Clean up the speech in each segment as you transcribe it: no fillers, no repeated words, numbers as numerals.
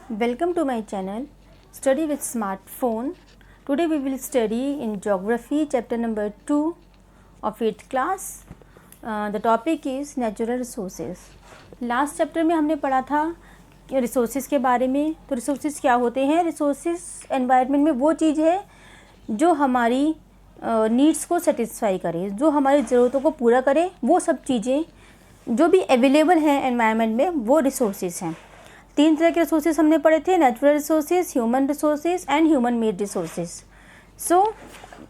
Welcome to my channel Study with Smartphone. Today we will study in Geography chapter number 2 of 8th class. The topic is Natural Resources. Last chapter में हमने पढ़ा था resources के बारे में. तो resources क्या होते हैं? रिसोर्सेज एनवायरनमेंट में वो चीज़ है जो हमारी नीड्स को सेटिस्फाई करे, जो हमारी ज़रूरतों को पूरा करे. वो सब चीज़ें जो भी अवेलेबल हैं एनवायरनमेंट में वो रिसोर्सेज हैं. 3 तरह के रिसोर्सेज हमने पढ़े थे: natural resources, human resources and human made resources. So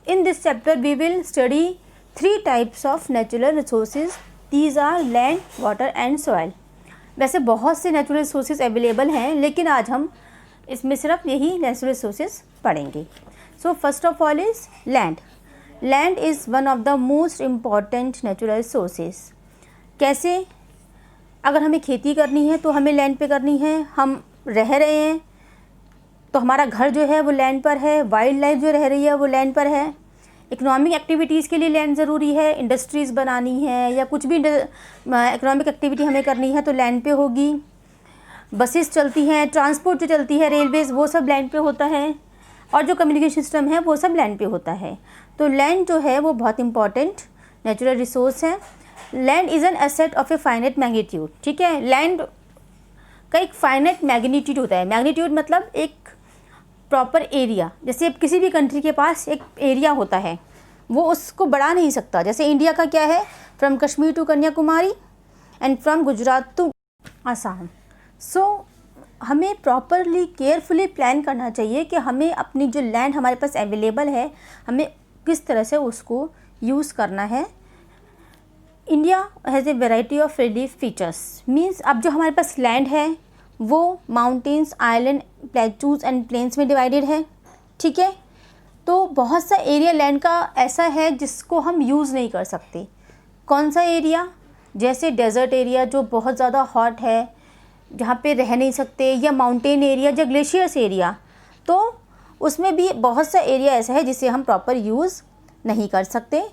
in this chapter we will study 3 types of natural resources. These are land, water and soil. वैसे बहुत से नेचुरल रिसोर्सेज अवेलेबल हैं, लेकिन आज हम इसमें सिर्फ यही नेचुरल रिसोर्सेज पढ़ेंगे. सो first of all is land. Land is one of the most important natural resources. कैसे? अगर हमें खेती करनी है तो हमें लैंड पे करनी है. हम रह रहे हैं तो हमारा घर जो है वो लैंड पर है. वाइल्ड लाइफ जो रह रही है वो लैंड पर है. इकोनॉमिक एक्टिविटीज़ के लिए लैंड ज़रूरी है. इंडस्ट्रीज़ बनानी है या कुछ भी इकोनॉमिक एक्टिविटी हमें करनी है तो लैंड पे होगी. बसेस चलती हैं, ट्रांसपोर्ट जो चलती है, रेलवेज़, वो सब लैंड पे होता है. और जो कम्युनिकेशन सिस्टम है वो सब लैंड पे होता है. तो लैंड जो है वो बहुत इंपॉर्टेंट नेचुरल रिसोर्स है. Land is an asset of a finite magnitude. ठीक है, लैंड का एक फाइनाइट मैग्नीट्यूड होता है. मैग्नीट्यूड मतलब एक प्रॉपर एरिया. जैसे किसी भी कंट्री के पास एक एरिया होता है, वो उसको बढ़ा नहीं सकता. जैसे इंडिया का क्या है, from Kashmir to Kanyakumari and from Gujarat to Assam. So हमें प्रॉपरली केयरफुली प्लान करना चाहिए कि हमें अपनी जो लैंड हमारे पास अवेलेबल है, हमें किस तरह से उसको यूज़ करना है. India has a variety of relief features. Means अब जो हमारे पास लैंड है वो माउंटेन्स, आइलैंड, प्लेटूज़ एंड प्लेन्स में डिवाइडेड है. ठीक है, तो बहुत सा एरिया लैंड का ऐसा है जिसको हम यूज़ नहीं कर सकते. कौन सा एरिया? जैसे डेजर्ट एरिया जो बहुत ज़्यादा हॉट है, जहाँ पे रह नहीं सकते, या माउंटेन एरिया या ग्लेशियर्स एरिया. तो उसमें भी बहुत सा एरिया ऐसा है जिसे हम प्रॉपर यूज़ नहीं कर सकते.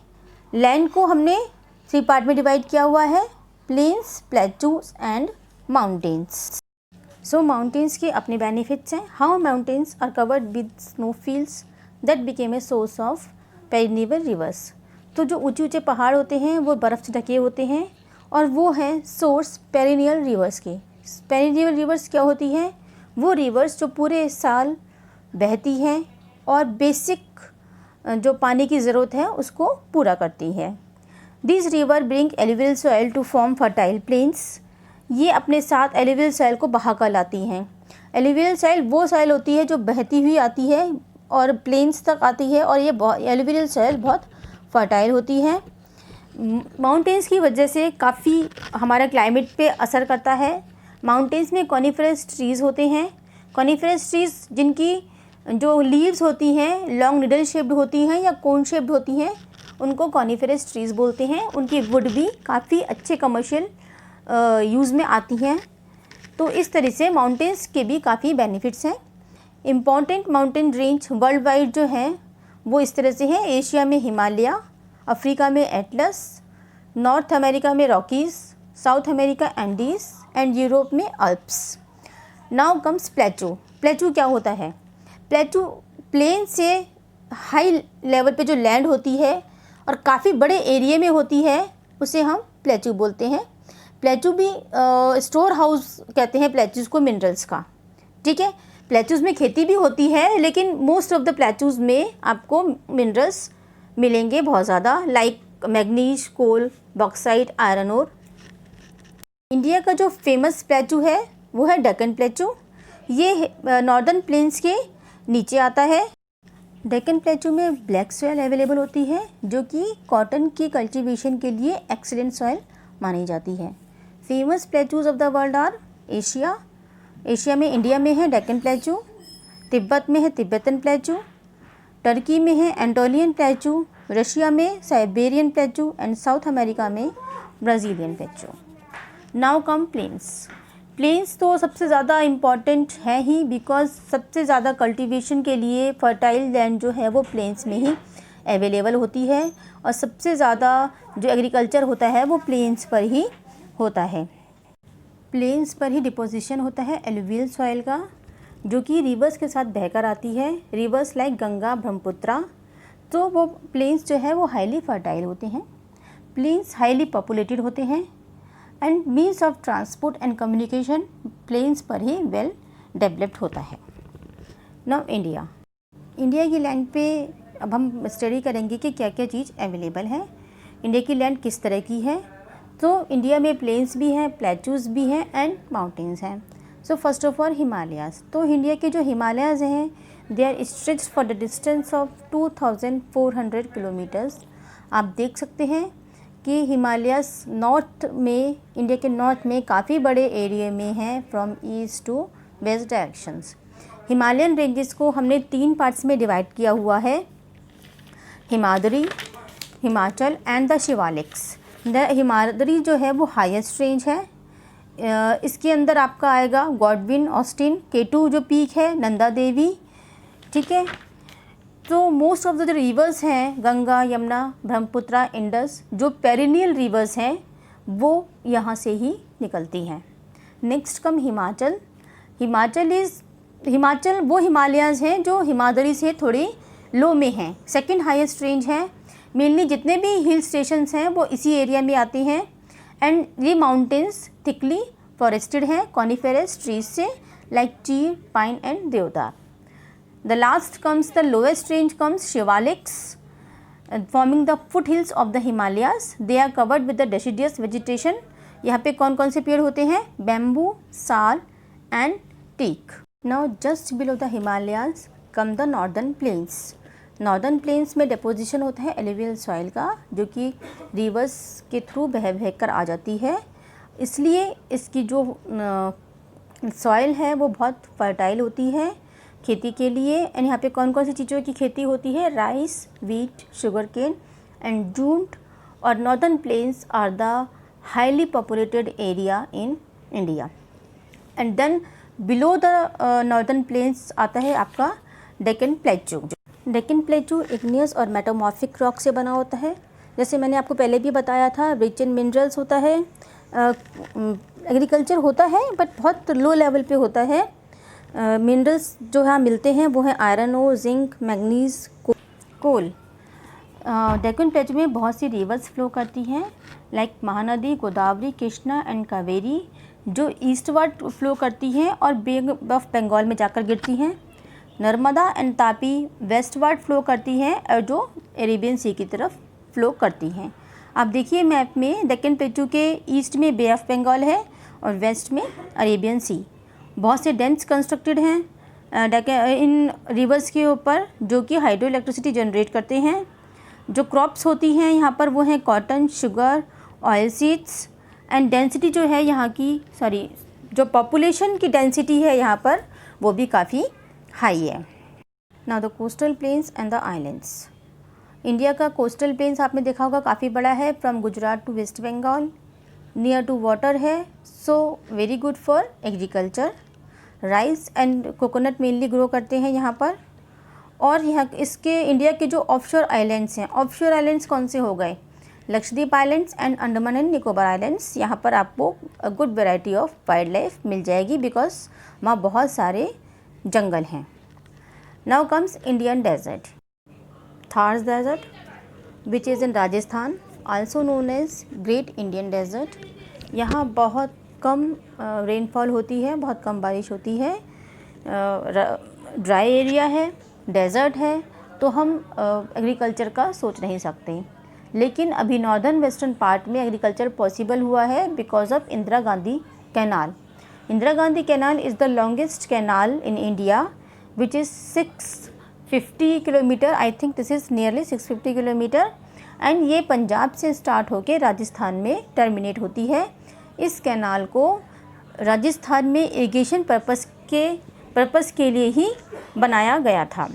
लैंड को हमने 3 पार्ट में डिवाइड किया हुआ है: plains, plateaus and mountains. So mountains के अपने बेनिफिट्स हैं. How mountains are covered with snow fields that became a source of perennial rivers. तो जो ऊंचे ऊंचे पहाड़ होते हैं वो बर्फ़ से ढके होते हैं और वो हैं सोर्स पेरिनियल रिवर्स के. पेरिनियल रिवर्स क्या होती हैं? वो रिवर्स जो पूरे साल बहती हैं और बेसिक जो पानी की ज़रूरत है उसको पूरा करती है. This river bring alluvial soil to form fertile plains. ये अपने साथ एलुवियल सॉइल को बहा कर लाती हैं. एलुवियल सॉइल वो सॉइल होती है जो बहती हुई आती है और प्लेन्स तक आती है, और ये एलुवियल सॉइल बहुत फर्टाइल होती है. माउंटेन्स की वजह से काफ़ी हमारा क्लाइमेट पे असर करता है. माउंटेन्स में कॉनिफरस ट्रीज़ होते हैं. कॉनिफरस ट्रीज़ जिनकी जो लीव्स होती हैं लॉन्ग निडल शेप्ड होती हैं या कोन शेप्ड होती हैं, उनको कॉनिफरस ट्रीज़ बोलते हैं. उनकी वुड भी काफ़ी अच्छे कमर्शियल यूज़ में आती हैं. तो इस तरह से माउंटेन्स के भी काफ़ी बेनिफिट्स हैं. Important mountain range world wide जो हैं वो इस तरह से हैं: एशिया में हिमालय, अफ्रीका में एटलस, नॉर्थ अमेरिका में Rockies, South America Andes and Europe में Alps. Now comes plateau. Plateau क्या होता है? प्लेटू प्लेन से हाई लेवल पे जो लैंड होती है और काफ़ी बड़े एरिया में होती है उसे हम प्लेटू बोलते हैं. प्लेटू भी स्टोर हाउस कहते हैं प्लेटूज़ को मिनरल्स का. ठीक है, प्लेटूज़ में खेती भी होती है, लेकिन मोस्ट ऑफ द प्लेटूज़ में आपको मिनरल्स मिलेंगे बहुत ज़्यादा, लाइक मैग्नीज, कोल, बॉक्साइट, आयरन ओर. इंडिया का जो फेमस प्लेटू है वो है डेक्कन प्लेटू. ये नॉर्दर्न प्लेन्स के नीचे आता है. डेक्कन प्लेटू में ब्लैक सॉइल अवेलेबल होती है जो कि कॉटन की कल्टीवेशन के लिए एक्सीलेंट सॉइल मानी जाती है. Famous plateaus of the world are Asia. Asia में इंडिया में है डेक्कन प्लेटू, तिब्बत में है तिब्बतन प्लेटू, टर्की में है एंटोलियन प्लेटू, रशिया में Siberian plateau and South America में Brazilian plateau. Now come plains. Plains तो सबसे ज़्यादा इम्पॉर्टेंट है ही, बिकॉज सबसे ज़्यादा कल्टीवेशन के लिए फर्टाइल लैंड जो है वो प्लेन्स में ही अवेलेबल होती है, और सबसे ज़्यादा जो एग्रीकल्चर होता है वो प्लेन्स पर ही होता है. प्लेन्स पर ही डिपोजिशन होता है एलुवियल सॉइल का. जो कि रिवर्स के साथ बहकर आती है, रिवर्स लाइक गंगा, ब्रह्मपुत्रा। तो वो प्लेन्स जो है वो हाईली फर्टाइल होते हैं, प्लेन्स हाईली पॉपुलेटेड होते हैं and means of transport and communication plains पर ही वेल डेवलप्ड होता है। नाउ इंडिया की लैंड पे अब हम स्टडी करेंगे कि क्या क्या चीज़ अवेलेबल है, इंडिया की लैंड किस तरह की है। तो इंडिया में प्लेन्स भी हैं, प्लेटूज़ भी हैं एंड माउंटेन्स हैं। So first of all Himalayas. तो इंडिया के जो हिमालयाज़ हैं they are stretched for the distance of 2400 kilometres. आप देख सकते हैं कि हिमालयाज़ नॉर्थ में, इंडिया के नॉर्थ में काफ़ी बड़े एरिया में हैं, from east to west directions. Himalayan ranges को हमने 3 पार्ट्स में डिवाइड किया हुआ है, Himadri, Himachal and the Shivaliks. The Himadri जो है वो हाईएस्ट रेंज है, इसके अंदर आपका आएगा गॉडविन, ऑस्टिन, K2 जो पीक है, नंदा देवी, ठीक है। तो मोस्ट ऑफ द रिवर्स हैं गंगा, यमुना, ब्रह्मपुत्रा, इंडस, जो पेरिनियल रिवर्स हैं वो यहाँ से ही निकलती हैं। Next come Himachal. हिमाचल वो हिमालयाज़ हैं जो हिमाद्री से थोड़े लो में हैं, सेकंड हाईएस्ट रेंज है। मेनली जितने भी हिल स्टेशंस हैं वो इसी एरिया में आते हैं एंड ये माउंटेन्स थिकली फॉरेस्टेड हैं कॉनिफेरस ट्रीज से, लाइक चीड़, pine and deodar. The last comes the lowest range comes Shivaliks, forming the foothills of the Himalayas. They are covered with the deciduous vegetation. यहाँ पे कौन कौन से पेड़ होते हैं? Bamboo, sal and teak. Now just below the Himalayas come the northern plains. Northern plains में deposition होता है एलुवियल सॉइल का, जो कि रिवर्स के थ्रू बह कर आ जाती है, इसलिए इसकी जो सॉइल है वो बहुत फर्टाइल होती है खेती के लिए। एंड यहाँ पे कौन कौन सी चीज़ों की खेती होती है? Rice, wheat, sugar cane and jute. और northern plains are the highly populated area in India. And then below the northern plains आता है आपका Deccan plateau. Deccan plateau igneous और मेटामॉर्फिक रॉक से बना होता है, जैसे मैंने आपको पहले भी बताया था, रिच इन मिनरल्स होता है, एग्रीकल्चर होता है बट बहुत लो लेवल पे होता है। मिनरल्स जो यहाँ मिलते हैं वो हैं आयरन ओर, जिंक, मैग्नीज, कोल। डेक्कन प्लेटू में बहुत सी रिवर्स फ्लो करती हैं, लाइक महानदी, गोदावरी, कृष्णा एंड कावेरी, जो ईस्टवर्ड फ्लो करती हैं और बे ऑफ बंगाल में जाकर गिरती हैं। Narmada and Tapi westward flow करती हैं और जो अरेबियन सी की तरफ फ्लो करती हैं। आप देखिए मैप में डेक्कन प्लेटू के ईस्ट में बे ऑफ बंगाल है और वेस्ट में अरेबियन सी। बहुत से डैम्स कंस्ट्रक्टेड हैं इन रिवर्स के ऊपर, जो कि हाइड्रो इलेक्ट्रिसिटी जनरेट करते हैं। जो क्रॉप्स होती हैं यहाँ पर वो हैं cotton, sugar, oil seeds. And density जो है यहाँ की, जो पॉपुलेशन की डेंसिटी है यहाँ पर वो भी काफ़ी हाई है। Now the coastal plains and the islands. India का कोस्टल प्लेन्स आपने देखा होगा काफ़ी बड़ा है, from Gujarat to West Bengal, near to water है, so very good for agriculture. Rice and coconut mainly grow करते हैं यहाँ पर। और यहाँ इसके इंडिया के जो ऑफशोर आइलैंड्स हैं, ऑफशोर आइलैंड्स कौन से हो गए? Lakshadweep islands and Andaman and Nicobar islands. यहाँ पर आपको good variety of wild life मिल जाएगी, बिकॉज वहाँ बहुत सारे जंगल हैं। Now comes Indian desert. Thar desert which is in Rajasthan, also known as great Indian desert. यहाँ बहुत कम रेनफॉल होती है, बहुत कम बारिश होती है, ड्राई एरिया है, डेजर्ट है, तो हम एग्रीकल्चर का सोच नहीं सकते। लेकिन अभी नॉर्दर्न वेस्टर्न पार्ट में एग्रीकल्चर पॉसिबल हुआ है because of Indira Gandhi canal. Indira Gandhi canal is the longest canal in India which is 650 kilometre. I think this is nearly 650 kilometre. And ये पंजाब से स्टार्ट होकर राजस्थान में टर्मिनेट होती है। इस कैनाल को राजस्थान में इरिगेशन पर्पस के लिए ही बनाया गया था।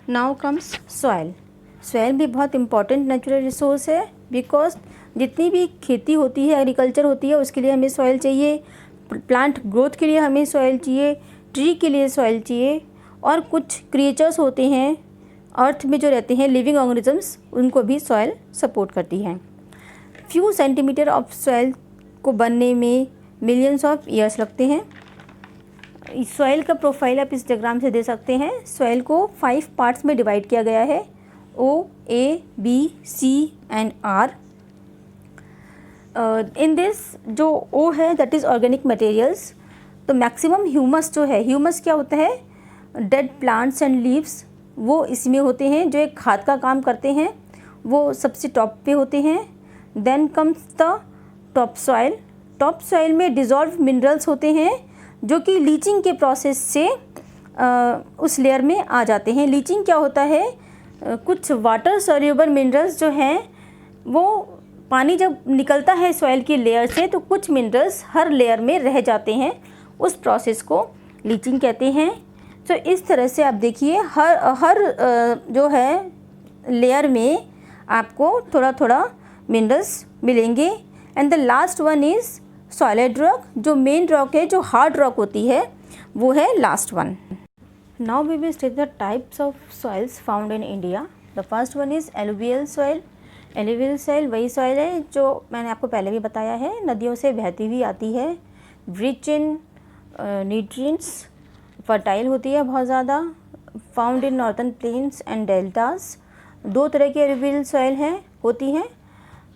Now comes soil. सॉइल भी बहुत इंपॉर्टेंट नेचुरल रिसोर्स है, बिकॉज जितनी भी खेती होती है, एग्रीकल्चर होती है, उसके लिए हमें सॉइल चाहिए, प्लांट ग्रोथ के लिए हमें सॉइल चाहिए, ट्री के लिए सॉइल चाहिए, और कुछ क्रिएचर्स होते हैं अर्थ में जो रहते हैं, लिविंग ऑर्गेनिजम्स, उनको भी सॉइल सपोर्ट करती है। फ्यू सेंटीमीटर ऑफ सॉइल को बनने में मिलियंस ऑफ ईयर्स लगते हैं। सॉइल का प्रोफाइल आप इस डायग्राम से दे सकते हैं। सॉइल को 5 पार्ट्स में डिवाइड किया गया है, O, A, B, C and R। In this जो O है दैट इज़ ऑर्गेनिक मटेरियल्स। तो मैक्सिमम ह्यूमस जो है, ह्यूमस क्या होता है, डेड प्लांट्स एंड लीव्स, वो इसमें होते हैं जो एक खाद का काम करते हैं, वो सबसे टॉप पे होते हैं। Then comes the top soil. Top soil में डिज़ोल्व मिनरल्स होते हैं जो कि लीचिंग के प्रोसेस से उस लेयर में आ जाते हैं। लीचिंग क्या होता है, कुछ वाटर सॉल्युबल मिनरल्स जो हैं वो पानी जब निकलता है सॉइल की लेयर से तो कुछ मिनरल्स हर लेयर में रह जाते हैं, उस प्रोसेस को लीचिंग कहते हैं। तो इस तरह से आप देखिए हर जो है लेयर में आपको थोड़ा थोड़ा मिनरल्स मिलेंगे। And the last one is solid rock. जो मेन रॉक है, जो हार्ड रॉक होती है, वो है last one. Now we will study the types of soils found in India. The first one is alluvial soil. Alluvial soil वही soil है जो मैंने आपको पहले भी बताया है, नदियों से बहती हुई आती है, रिच इन न्यूट्रिएंट्स, फर्टाइल होती है बहुत ज़्यादा, found in northern plains and deltas. 2 तरह की एलुवियल सॉइल होती हैं,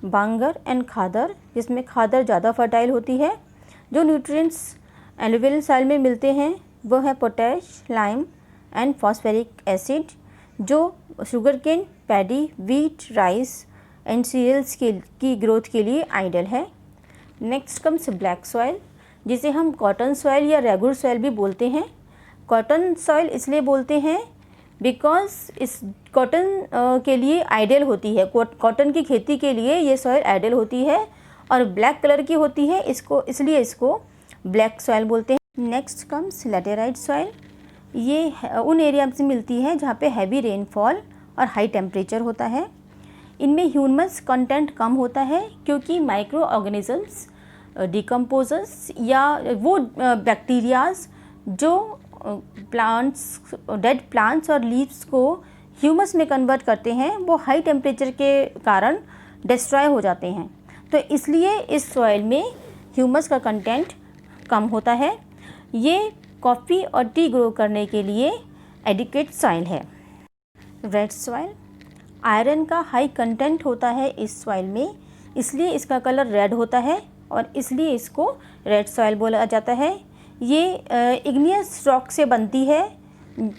बांगर एंड खादर, जिसमें खादर ज़्यादा फर्टाइल होती है। जो न्यूट्रिएंट्स एलुवियल सॉइल में मिलते हैं वो है potash, lime and phosphoric acid, जो sugar cane, paddy, wheat, rice and cereals की ग्रोथ के लिए आइडियल है। नेक्स्ट कम्स ब्लैक सॉइल, जिसे हम कॉटन सॉइल या रेगुलर सॉइल भी बोलते हैं। कॉटन सॉइल इसलिए बोलते हैं बिकॉज इस कॉटन के लिए आइडियल होती है, कॉटन की खेती के लिए ये सॉइल आइडियल होती है और ब्लैक कलर की होती है, इसलिए इसको ब्लैक सॉइल बोलते हैं। Next comes laterite soil. ये उन एरिया में मिलती है जहाँ पे हैवी रेनफॉल और हाई टेम्परेचर होता है। इनमें ह्यूमस कंटेंट कम होता है क्योंकि माइक्रो ऑर्गेनिजम्स, डिकम्पोजर्स या वो बैक्टीरियाज जो प्लांट्स, डेड प्लांट्स और लीव्स को ह्यूमस में कन्वर्ट करते हैं, वो हाई टेम्परेचर के कारण डिस्ट्रॉय हो जाते हैं। तो इसलिए इस सॉइल में ह्यूमस का कंटेंट कम होता है। ये कॉफ़ी और टी ग्रो करने के लिए एडिक्वेट सॉइल है। रेड सॉइल, आयरन का हाई कंटेंट होता है इस सॉइल में, इसलिए इसका कलर रेड होता है और इसलिए इसको रेड सॉइल बोला जाता है। ये इग्नियस रॉक से बनती है।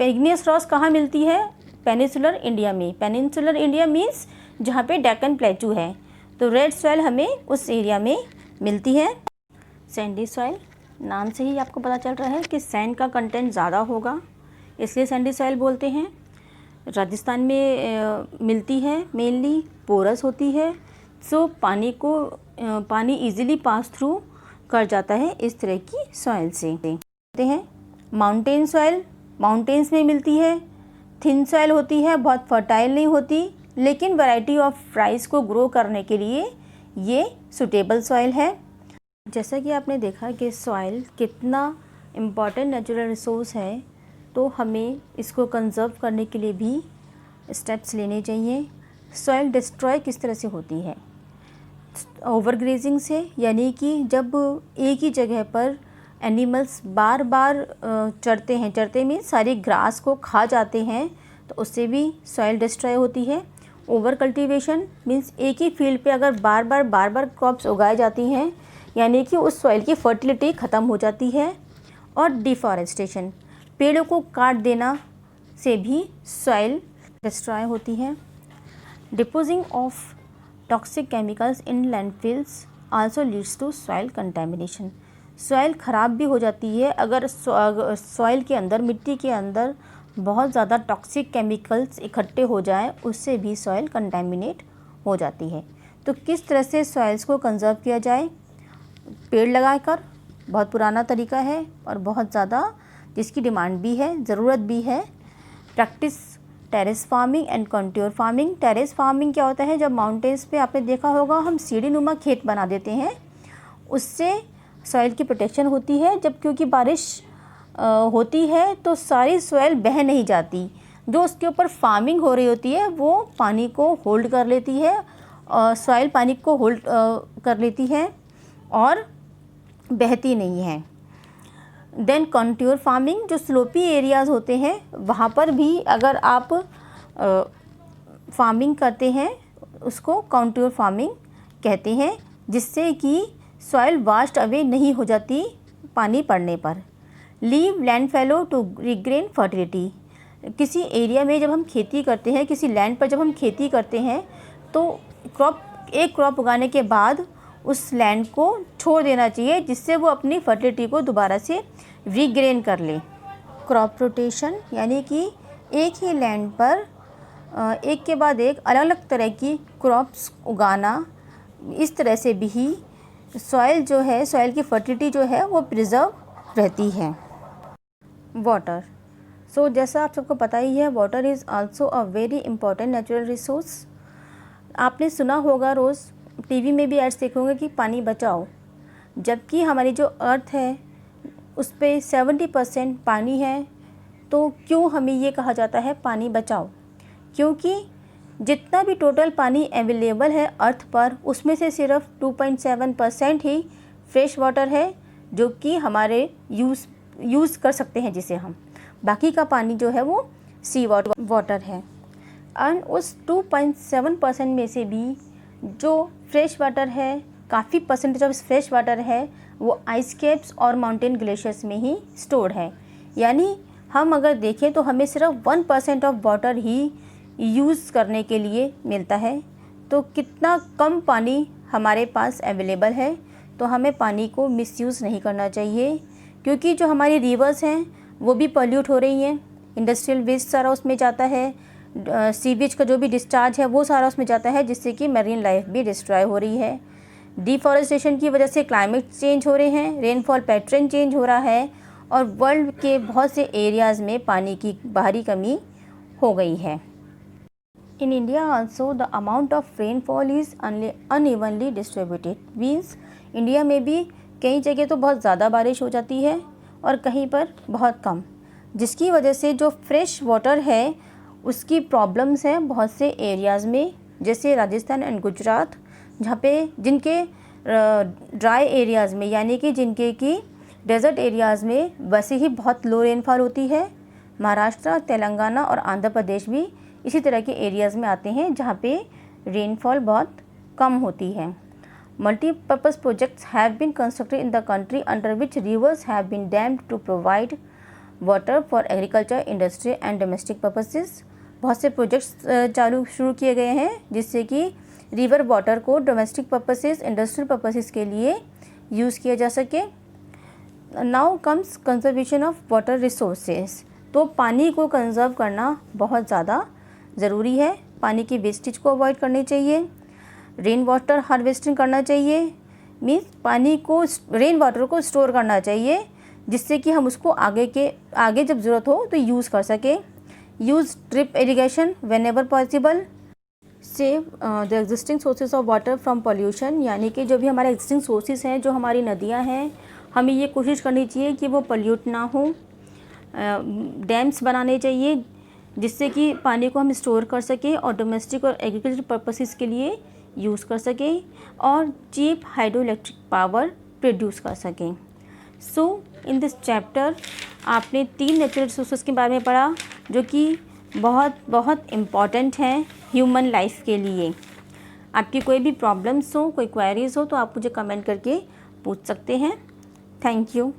इग्नियस रॉक कहाँ मिलती है, पेनिनसुलर इंडिया में। पेनिनसुलर इंडिया मीन्स जहाँ पे डेक्कन प्लेटू है, तो रेड सॉइल हमें उस एरिया में मिलती है। सैंडी सॉइल, नाम से ही आपको पता चल रहा है कि सैंड का कंटेंट ज़्यादा होगा, इसलिए सैंडी सॉइल बोलते हैं। राजस्थान में मिलती है, मेनली पोरस होती है, सो पानी इजीली पास थ्रू कर जाता है इस तरह की सॉइल से। देखते हैं माउंटेन सॉइल, माउंटेन्स में मिलती है, थिन सॉइल होती है, बहुत फर्टाइल नहीं होती, लेकिन वैरायटी ऑफ राइस को ग्रो करने के लिए ये सूटेबल सॉइल है। जैसा कि आपने देखा कि सॉइल कितना इम्पॉर्टेंट नेचुरल रिसोर्स है, तो हमें इसको कंजर्व करने के लिए भी स्टेप्स लेने चाहिए। सॉइल डिस्ट्रॉय किस तरह से होती है, ओवरग्रेजिंग से, यानी कि जब एक ही जगह पर एनिमल्स बार बार चरते हैं, चरते में सारी ग्रास को खा जाते हैं, तो उससे भी सॉइल डिस्ट्रॉय होती है। ओवर कल्टीवेशन मीन्स एक ही फील्ड पे अगर बार बार क्रॉप्स उगाई जाती हैं, यानी कि उस सॉइल की फर्टिलिटी ख़त्म हो जाती है। और डिफॉरेस्टेशन, पेड़ों को काट देना से भी सॉइल डिस्ट्रॉय होती है। Deposing of toxic chemicals in landfills also leads to soil contamination. Soil ख़राब भी हो जाती है अगर सॉइल के अंदर, मिट्टी के अंदर बहुत ज़्यादा टॉक्सिक केमिकल्स इकट्ठे हो जाए, उससे भी सॉइल कंटेमिनेट हो जाती है। तो किस तरह से सॉइल्स को कंजर्व किया जाए, पेड़ लगाकर, बहुत पुराना तरीका है और बहुत ज़्यादा जिसकी डिमांड भी है, ज़रूरत भी है। Practice terrace farming and contour farming. Terrace farming क्या होता है, जब माउंटेन्स पे आपने देखा होगा हम सीढ़ी नुमा खेत बना देते हैं, उससे सॉइल की प्रोटेक्शन होती है। जब क्योंकि बारिश होती है तो सारी सॉइल बह नहीं जाती, जो उसके ऊपर फार्मिंग हो रही होती है वो पानी को होल्ड कर लेती है, और सॉइल पानी को होल्ड कर लेती है और बहती नहीं है। देन कंट्योर फार्मिंग, जो स्लोपी एरियाज़ होते हैं वहाँ पर भी अगर आप फार्मिंग करते हैं उसको कंट्योर फार्मिंग कहते हैं, जिससे कि सॉइल वाश्ड अवे नहीं हो जाती पानी पड़ने पर। Leave land fallow to regain fertility, किसी एरिया में जब हम खेती करते हैं, किसी लैंड पर जब हम खेती करते हैं तो एक क्रॉप उगाने के बाद उस लैंड को छोड़ देना चाहिए, जिससे वो अपनी फर्टिलिटी को दोबारा से रीग्रेन कर ले। क्रॉप रोटेशन यानी कि एक ही लैंड पर एक के बाद एक अलग अलग तरह की क्रॉप्स उगाना, इस तरह से भी सॉइल जो है, सॉइल की फर्टिलिटी जो है वो प्रिजर्व रहती है। वाटर, सो जैसा आप सबको पता ही है, water is also a very important natural resource. आपने सुना होगा, रोज़ टीवी में भी एड्स देखे होंगे कि पानी बचाओ, जबकि हमारी जो अर्थ है उस पे 70% पानी है। तो क्यों हमें ये कहा जाता है पानी बचाओ? क्योंकि जितना भी टोटल पानी अवेलेबल है अर्थ पर, उसमें से सिर्फ 2.7% ही फ्रेश वाटर है, जो कि हमारे यूज़ कर सकते हैं जिसे हम, बाकी का पानी जो है वो सी वाटर है। और उस 2.7% में से भी जो फ्रेश वाटर है, काफ़ी परसेंटेज ऑफ फ्रेश वाटर है वो आइस कैप्स और माउंटेन ग्लेशियर्स में ही स्टोर है। यानी हम अगर देखें तो हमें सिर्फ 1% ऑफ वाटर ही यूज़ करने के लिए मिलता है। तो कितना कम पानी हमारे पास अवेलेबल है, तो हमें पानी को मिसयूज़ नहीं करना चाहिए। क्योंकि जो हमारी रिवर्स हैं वो भी पॉल्यूट हो रही हैं, इंडस्ट्रियल वेस्ट सारा उसमें जाता है, सीवेज का जो भी डिस्चार्ज है वो सारा उसमें जाता है, जिससे कि मैरीन लाइफ भी डिस्ट्रॉय हो रही है। डिफॉरेस्टेशन की वजह से क्लाइमेट चेंज हो रहे हैं, रेनफॉल पैटर्न चेंज हो रहा है, और वर्ल्ड के बहुत से एरियाज़ में पानी की भारी कमी हो गई है। In India also the amount of rainfall is unevenly distributed, means India में भी कई जगह तो बहुत ज़्यादा बारिश हो जाती है और कहीं पर बहुत कम, जिसकी वजह से जो फ्रेश वाटर है उसकी प्रॉब्लम्स हैं बहुत से एरियाज़ में, जैसे राजस्थान एंड गुजरात, जहाँ पे जिनके ड्राई एरियाज़ में यानी कि जिनके की डेजर्ट एरियाज़ में वैसे ही बहुत लो रेनफॉल होती है। महाराष्ट्र, तेलंगाना और आंध्र प्रदेश भी इसी तरह के एरियाज़ में आते हैं जहाँ पे रेनफॉल बहुत कम होती है। Multi-purpose projects have been constructed in the country under which rivers have been dammed to provide water for agriculture, industry and domestic purposes. बहुत से प्रोजेक्ट्स शुरू किए गए हैं जिससे कि रिवर वाटर को डोमेस्टिक पर्पसेस, इंडस्ट्रियल पर्पसेस के लिए यूज़ किया जा सके। Now comes conservation of water resources, तो पानी को कंजर्व करना बहुत ज़्यादा ज़रूरी है। पानी की वेस्टेज को अवॉइड करनी चाहिए, रेन वाटर हार्वेस्टिंग करना चाहिए, मीन्स पानी को, रेन वाटर को स्टोर करना चाहिए, जिससे कि हम उसको आगे जब ज़रूरत हो तो यूज़ कर सके। Use drip irrigation when ever possible. Save the existing sources of water from pollution, यानी कि जो भी हमारे एग्जिस्टिंग सोर्सेज हैं, जो हमारी नदियाँ हैं, हमें ये कोशिश करनी चाहिए कि वो पॉल्यूट ना हो। डैम्स बनाने चाहिए जिससे कि पानी को हम स्टोर कर सकें और डोमेस्टिक और एग्रीकल्चर पर्पसेस के लिए यूज़ कर सकें और cheap hydroelectric power produce कर सकें। सो इन दिस चैप्टर आपने 3 नेचुरल रिसोर्सेज के बारे में पढ़ा जो कि बहुत बहुत इम्पॉर्टेंट हैं ह्यूमन लाइफ के लिए। आपकी कोई भी प्रॉब्लम्स हो, कोई क्वेरीज़ हो तो आप मुझे कमेंट करके पूछ सकते हैं। Thank you.